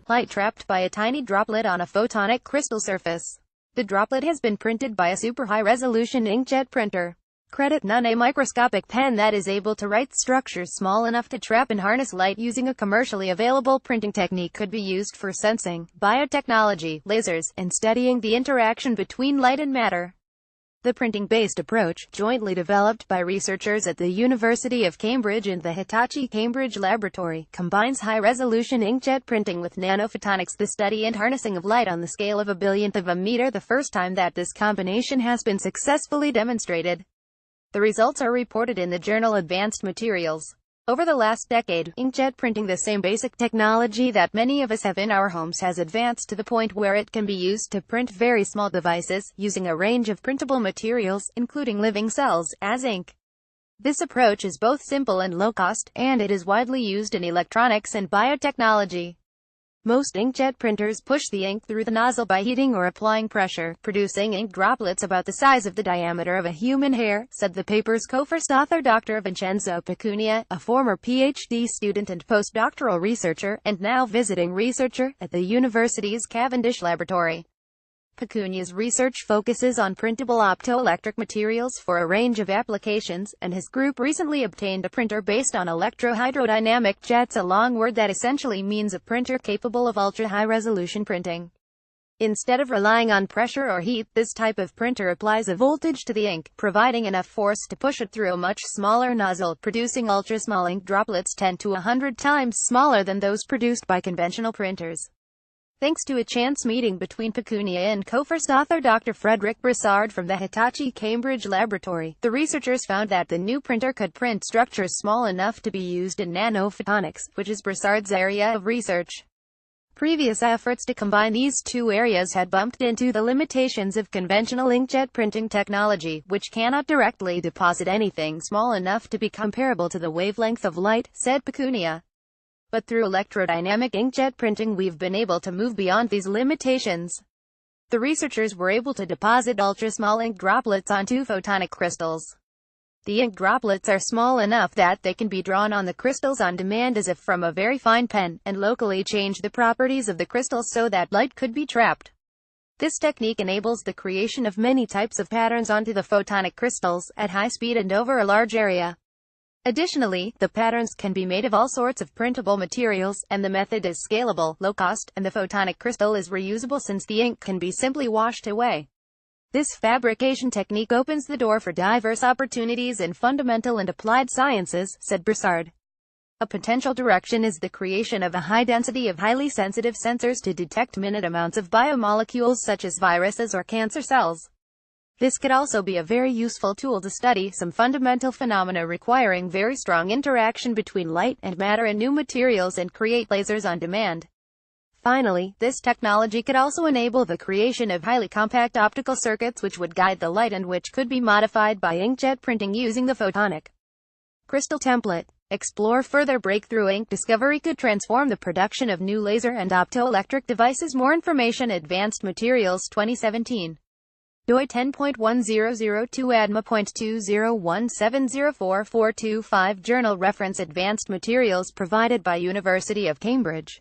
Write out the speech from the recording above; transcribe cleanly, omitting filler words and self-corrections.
light trapped by a tiny droplet on a photonic crystal surface. The droplet has been printed by a super high-resolution inkjet printer. Credit none, a microscopic pen that is able to write structures small enough to trap and harness light using a commercially available printing technique could be used for sensing, biotechnology, lasers, and studying the interaction between light and matter. The printing-based approach, jointly developed by researchers at the University of Cambridge and the Hitachi Cambridge Laboratory, combines high-resolution inkjet printing with nanophotonics, the study and harnessing of light on the scale of a billionth of a meter, the first time that this combination has been successfully demonstrated. The results are reported in the journal Advanced Materials. Over the last decade, inkjet printing, the same basic technology that many of us have in our homes, has advanced to the point where it can be used to print very small devices, using a range of printable materials, including living cells, as ink. This approach is both simple and low-cost, and it is widely used in electronics and biotechnology. Most inkjet printers push the ink through the nozzle by heating or applying pressure, producing ink droplets about the size of the diameter of a human hair, said the paper's co-first author Dr. Vincenzo Pecunia, a former PhD student and postdoctoral researcher, and now visiting researcher, at the university's Cavendish Laboratory. Pecunia's research focuses on printable optoelectric materials for a range of applications, and his group recently obtained a printer based on electrohydrodynamic jets, a long word that essentially means a printer capable of ultra-high-resolution printing. Instead of relying on pressure or heat, this type of printer applies a voltage to the ink, providing enough force to push it through a much smaller nozzle, producing ultra-small ink droplets 10 to 100 times smaller than those produced by conventional printers. Thanks to a chance meeting between Pecunia and co-first author Dr. Frederic Broussard from the Hitachi Cambridge Laboratory, the researchers found that the new printer could print structures small enough to be used in nanophotonics, which is Broussard's area of research. Previous efforts to combine these two areas had bumped into the limitations of conventional inkjet printing technology, which cannot directly deposit anything small enough to be comparable to the wavelength of light, said Pecunia. But through electrodynamic inkjet printing we've been able to move beyond these limitations. The researchers were able to deposit ultra-small ink droplets onto photonic crystals. The ink droplets are small enough that they can be drawn on the crystals on demand as if from a very fine pen, and locally change the properties of the crystals so that light could be trapped. This technique enables the creation of many types of patterns onto the photonic crystals, at high speed and over a large area. Additionally, the patterns can be made of all sorts of printable materials, and the method is scalable, low-cost, and the photonic crystal is reusable since the ink can be simply washed away. This fabrication technique opens the door for diverse opportunities in fundamental and applied sciences, said Broussard. A potential direction is the creation of a high density of highly sensitive sensors to detect minute amounts of biomolecules such as viruses or cancer cells. This could also be a very useful tool to study some fundamental phenomena requiring very strong interaction between light and matter and new materials and create lasers on demand. Finally, this technology could also enable the creation of highly compact optical circuits which would guide the light and which could be modified by inkjet printing using the photonic crystal template. Explore further. Breakthrough ink discovery could transform the production of new laser and optoelectric devices. More information, Advanced Materials 2017. doi 10.1002 ADMA.2017044425 Journal reference Advanced Materials provided by University of Cambridge.